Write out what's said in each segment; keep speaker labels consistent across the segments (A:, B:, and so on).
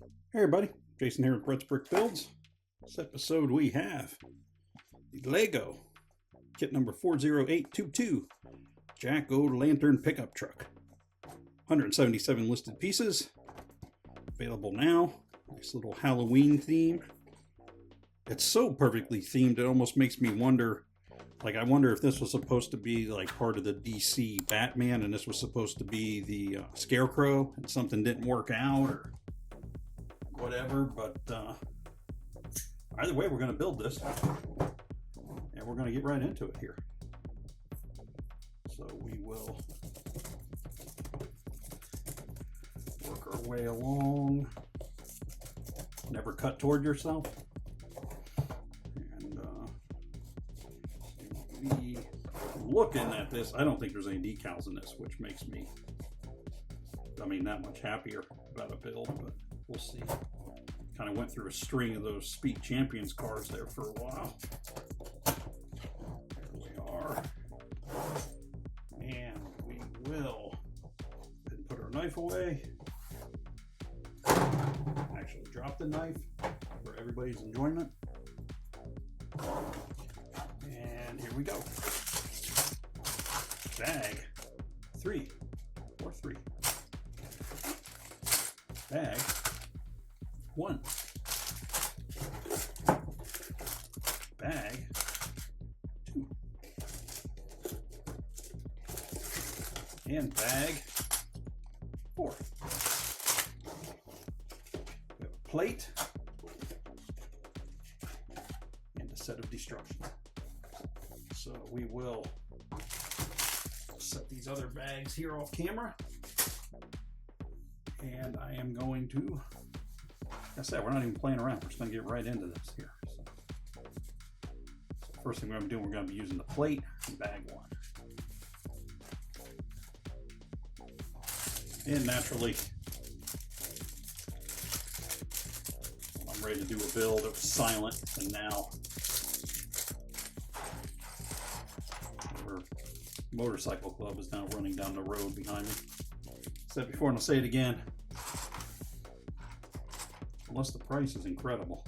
A: Hey everybody, Jason here with Brett's Brick Builds. This episode we have the Lego kit number 40822 Jack-o'-lantern pickup truck. 177 listed pieces, available now. Nice little Halloween theme. It's so perfectly themed it almost makes me wonder, I wonder if this was supposed to be like part of the DC Batman and this was supposed to be the Scarecrow and something didn't work out or whatever, but either way we're going to build this and we're going to get right into it here. So we will work our way along. Never cut toward yourself. And looking at this, I don't think there's any decals in this, which makes me that much happier about a build, but we'll see. Kind of went through a string of those Speed Champions cards there for a while. There we are. And we will put our knife away. Actually drop the knife for everybody's enjoyment. And here we go. Bag 3 or 3. Bag 1. Bag 2. And bag 4. We have a plate and a set of destruction. So we will set these other bags here off camera. And I am going to, like I said, we're not even playing around. We're just going to get right into this here. So first thing we're going to do, we're going to be using the plate in bag 1. And naturally, when I'm ready to do a build, it was silent, and now our motorcycle club is now running down the road behind me. Said before and I'll say it again. Unless the price is incredible,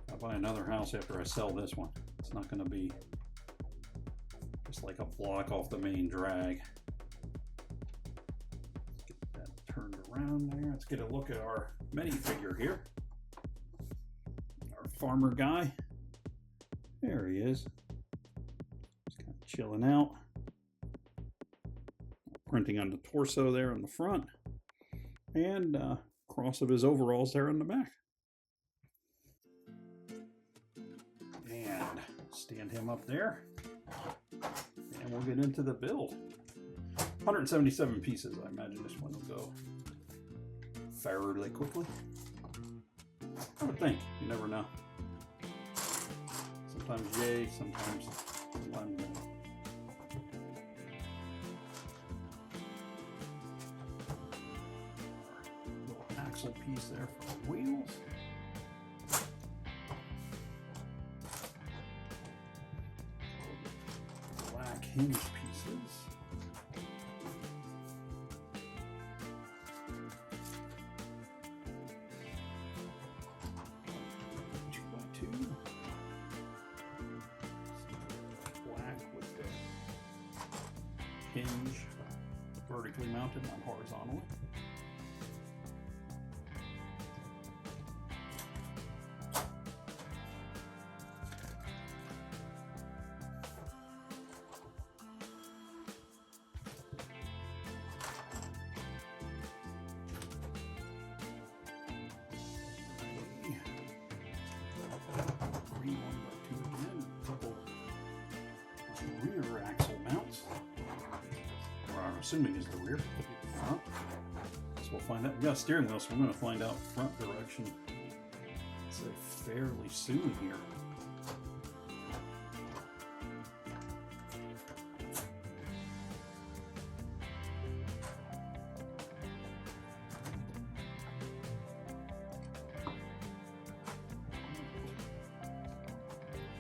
A: I'll buy another house after I sell this one. It's not going to be just like a block off the main drag. Let's get that turned around there. Let's get a look at our minifigure here. Our farmer guy. There he is. Just kind of chilling out. Printing on the torso there on the front. And cross of his overalls there on the back. And stand him up there. And we'll get into the build. 177 pieces. I imagine this one will go fairly quickly. I would think. You never know. Sometimes yay, sometimes no. Axle piece there for the wheels. Black hinge pieces. Two by two. Black with the hinge vertically mounted, not horizontally. Green 1x2 again, a couple rear axle mounts, or I'm assuming is the rear, could be the front. So we'll find out. We got a steering wheel, so we're going to find out front direction, say fairly soon here.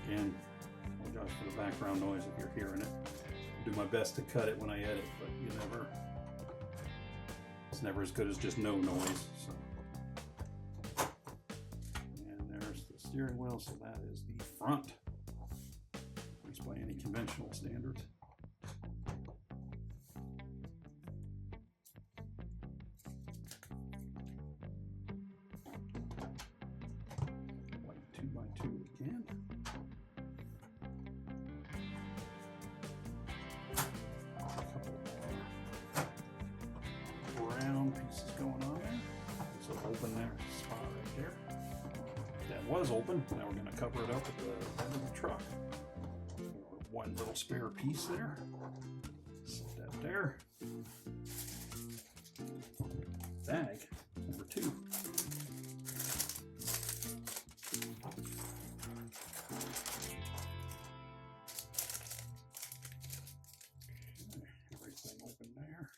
A: Again, apologize for the background noise if you're hearing it. I'll do my best to cut it when I edit, but it's never as good as just no noise. So steering wheel, so that is the front, at least by any conventional standards. White 2x2 again. A couple brown pieces going on there. So open there, spot right there. That was open. Now we're going to cover it up with the end of the truck. One little spare piece there. Set that there. Bag number 2. Okay, everything open there.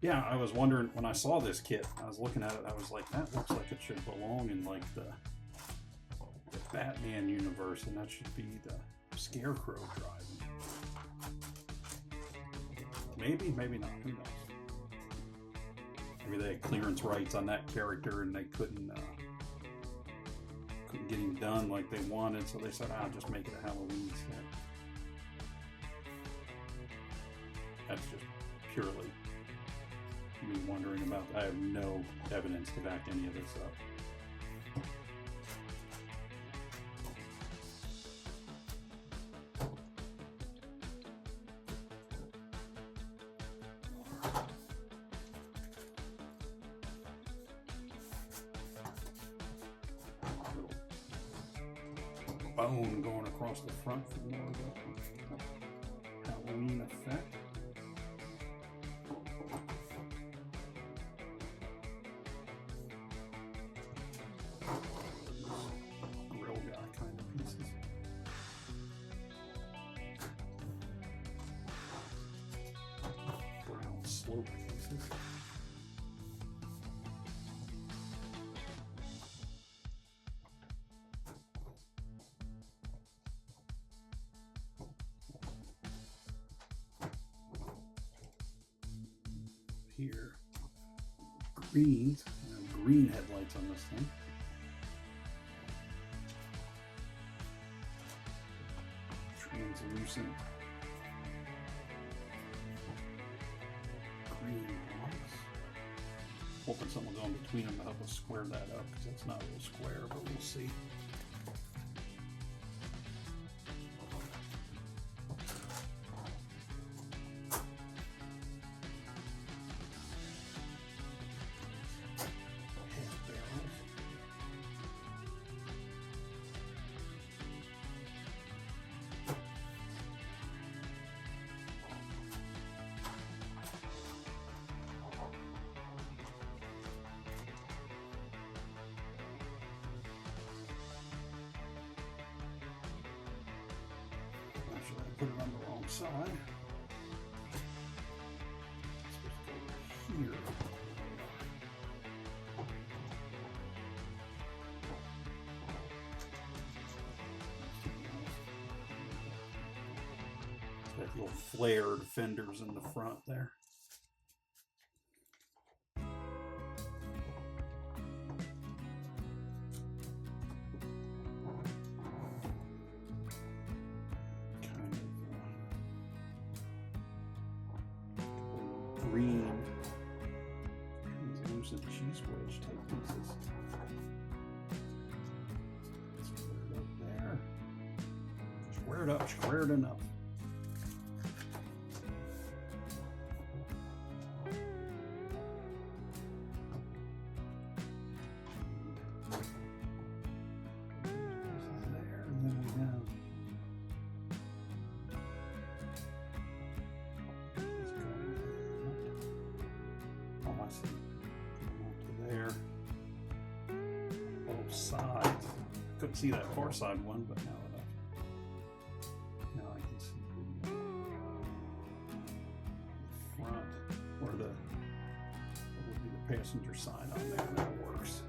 A: Yeah, I was wondering when I saw this kit, I was looking at it, I was like, that looks like it should belong in like the Batman universe, and that should be the Scarecrow driving. Maybe, maybe not, who knows. Maybe they had clearance rights on that character and they couldn't get him done like they wanted, so they said, I'll just make it a Halloween set. That's just purely me wondering about that. I have no evidence to back any of this up. Bone going across the front for more of the Halloween effect. Grill guy kind of pieces. Brown slope pieces. Here, green headlights on this thing. Translucent green lights. Hoping someone's on between them to help us square that up, because that's not a real square, but we'll see. Put it on the wrong side. It's supposed to go here. It's got little flared fenders in the front there. Green translucent cheese wedge type pieces. Square it up there. Square it up, square it enough. There, and then we have there, both sides. Couldn't see that far side one, but now I can see the front, or what would be the passenger side on there. That works.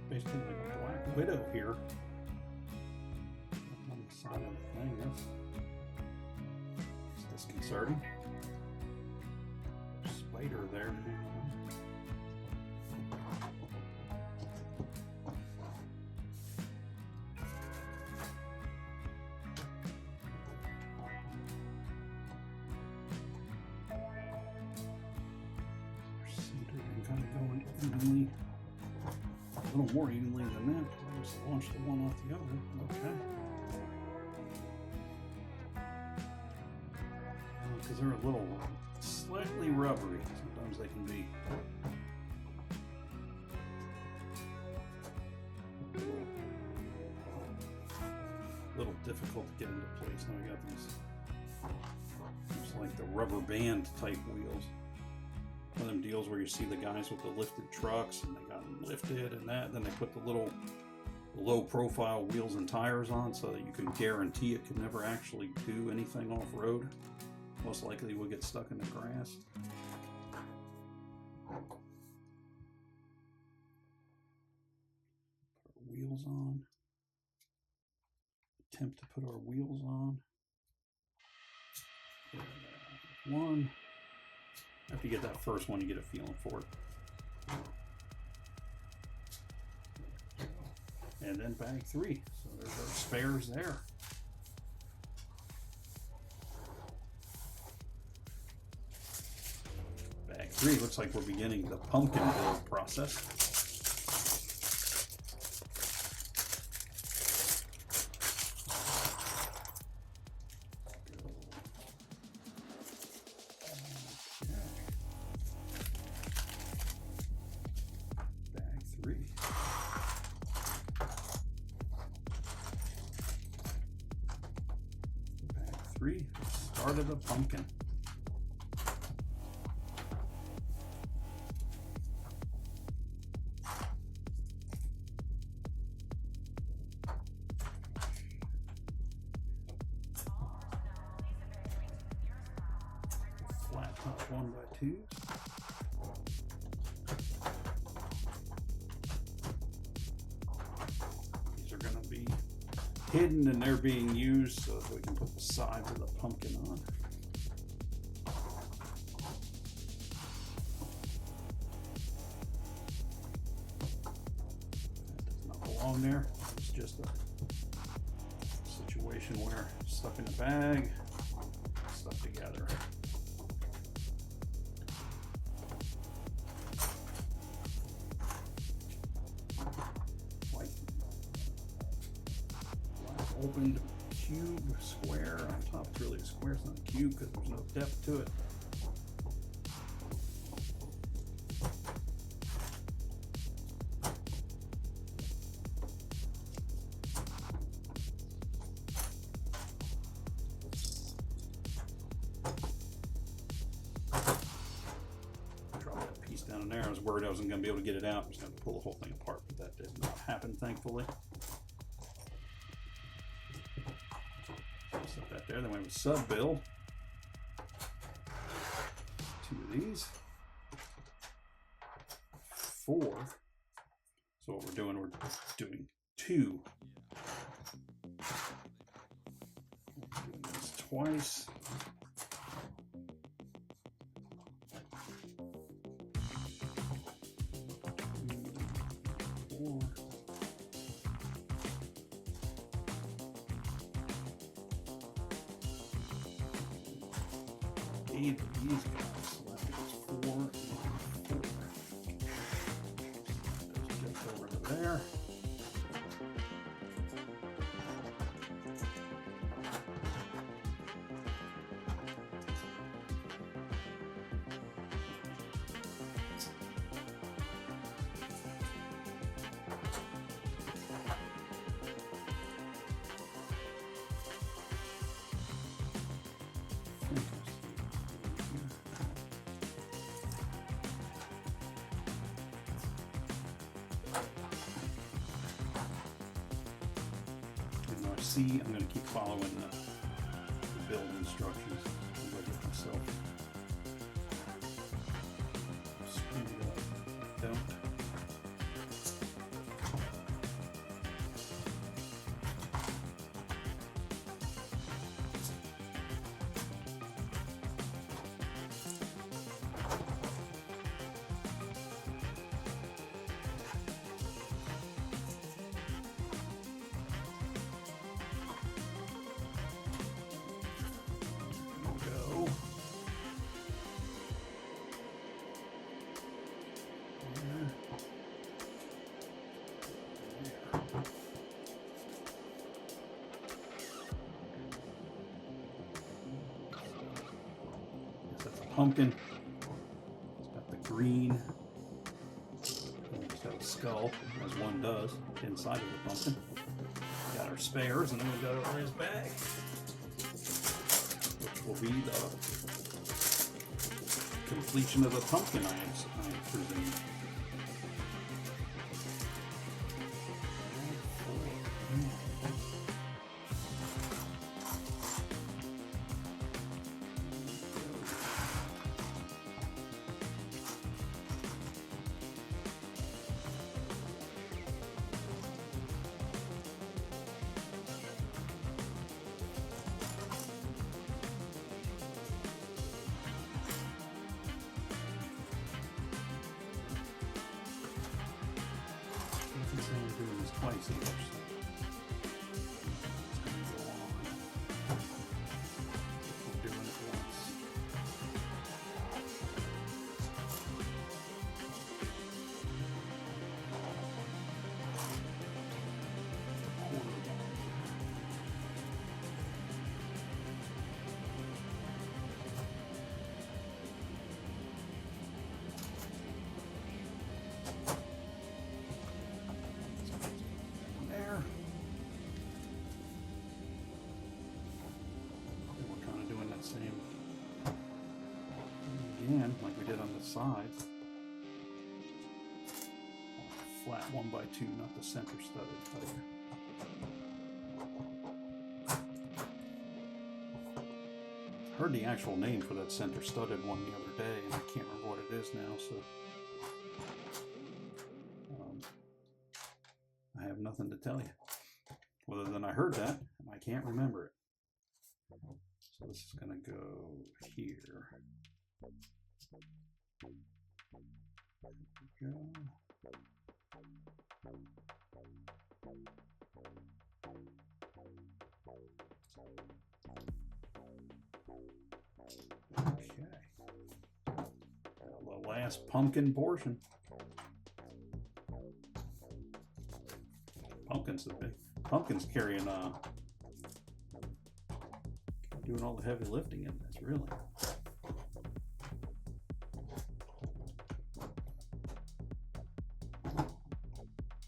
A: Basically like a Black Widow here. Dang, that's disconcerting. Spider there. Kind of going evenly, a little more evenly than that. I'll just launch the one off the other. Okay. Because they're a little slightly rubbery. Sometimes they can be. A little difficult to get into place. Now we got these, looks like the rubber band type wheels. One of them deals where you see the guys with the lifted trucks and they got them lifted and that. Then they put the little low profile wheels and tires on so that you can guarantee it can never actually do anything off road. Most likely we'll get stuck in the grass. Put our wheels on. Attempt to put our wheels on. One. After you get that first one, you get a feeling for it. And then bag 3. So there's our spares there. Bag 3 looks like we're beginning the pumpkin build process. Start of the pumpkin. Flat top 1x2. These are going to be hidden and they're being used so that we can put the sides of the pumpkin on. That does not belong there. It's just a situation where stuck in a bag, stuck together. Opened cube square on top. It's really a square, it's not a cube because there's no depth to it. Drop that piece down in there. I was worried I wasn't going to be able to get it out. I was going to pull the whole thing apart, but that did not happen, thankfully. Set that there. Then we have a sub build. 2 of these. 4. So what we're doing 2. We're doing this twice. 4. 8 of these guys. So that makes 4 and 4. Those just over to there. I'm going to keep following the build instructions. I'm going to get myself screwed up. Don't. pumpkin. It's got the green. It's got a skull, as one does, inside of the pumpkin. Got our spares, and then we've got our his bag, which will be the completion of the pumpkin, I presume. I'm doing this twice either, so it's going to go on. We're doing it once. Same again, like we did on the sides. Flat 1x2, not the center studded player. Heard the actual name for that center studded one the other day, and I can't remember what it is now, so I have nothing to tell you. Other than I heard that, and I can't remember it. So this is going to go here. There we go. Okay. The last pumpkin portion. Pumpkin's carrying doing all the heavy lifting in this, really.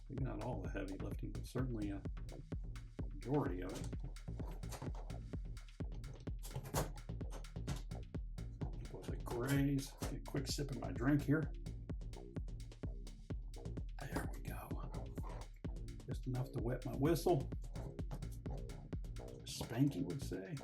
A: Maybe not all the heavy lifting, but certainly a majority of it. Both the grays. Get a quick sip of my drink here. There we go. Just enough to wet my whistle. Spanky would say.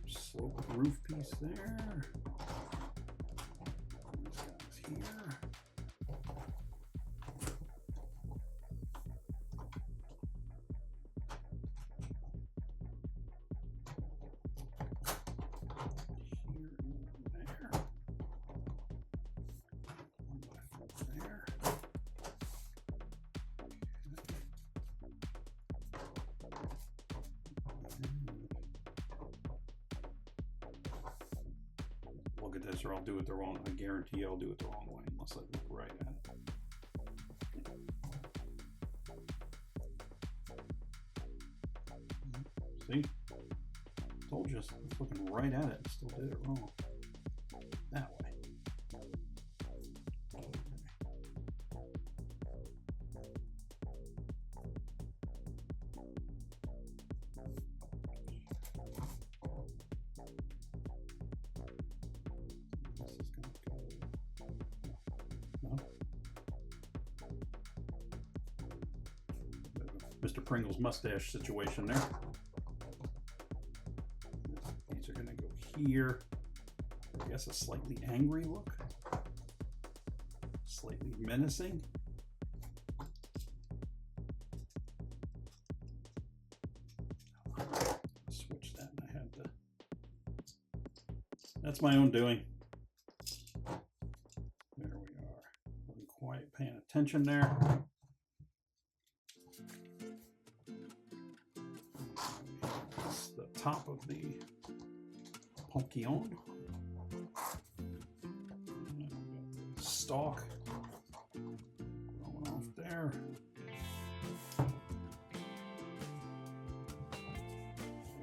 A: Slope roof piece there. These guys here. Here and there. 1x4 there. Look at this, or I'll do it the wrong. I guarantee I'll do it the wrong way unless I look right at it. See? Told you, I was looking right at it and still did it wrong. That way. Mr. Pringle's mustache situation there. These are going to go here. I guess a slightly angry look. Slightly menacing. Switch that, and I had to. That's my own doing. There we are. Wasn't quite paying attention there. top of the pumpkin. Stalk going off there.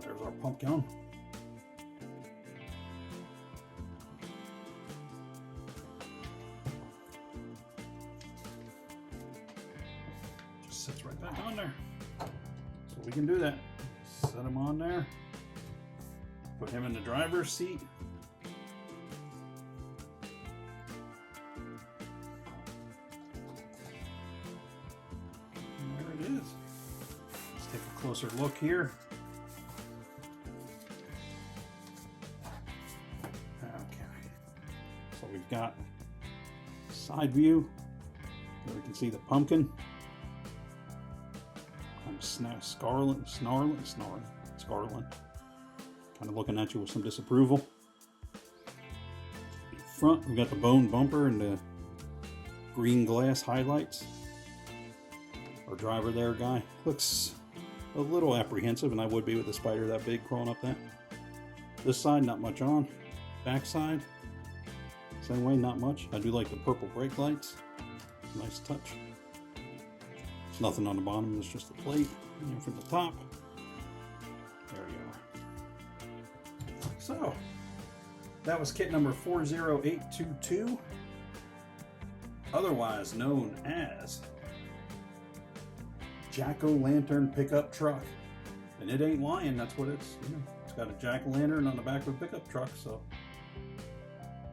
A: There's our pumpkin. Just sits right back on there. So we can do that. Set him on there. Put him in the driver's seat. Let's take a closer look here. Okay, so we've got side view where we can see the pumpkin. I'm snarling, kind of looking at you with some disapproval. In front, we got the bone bumper and the green glass highlights. Our driver there, guy, looks a little apprehensive, and I would be with a spider that big crawling up that. This side, not much on. Back side, same way, not much. I do like the purple brake lights. Nice touch. There's nothing on the bottom, it's just the plate. And then from the top, there you are. So, that was kit number 40822, otherwise known as jack-o'-lantern pickup truck. And it ain't lying, that's what it's, you know, it's got a jack-o'-lantern on the back of a pickup truck, so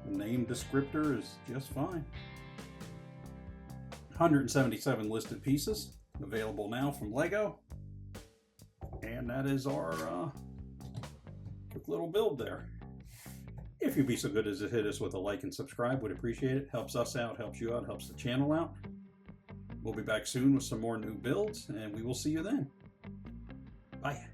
A: the name descriptor is just fine. 177 listed pieces available now from Lego, and that is our quick little build there. If you'd be so good as to hit us with a like and subscribe, would appreciate it. Helps us out, helps you out, helps the channel out. We'll be back soon with some more new builds, and we will see you then. Bye.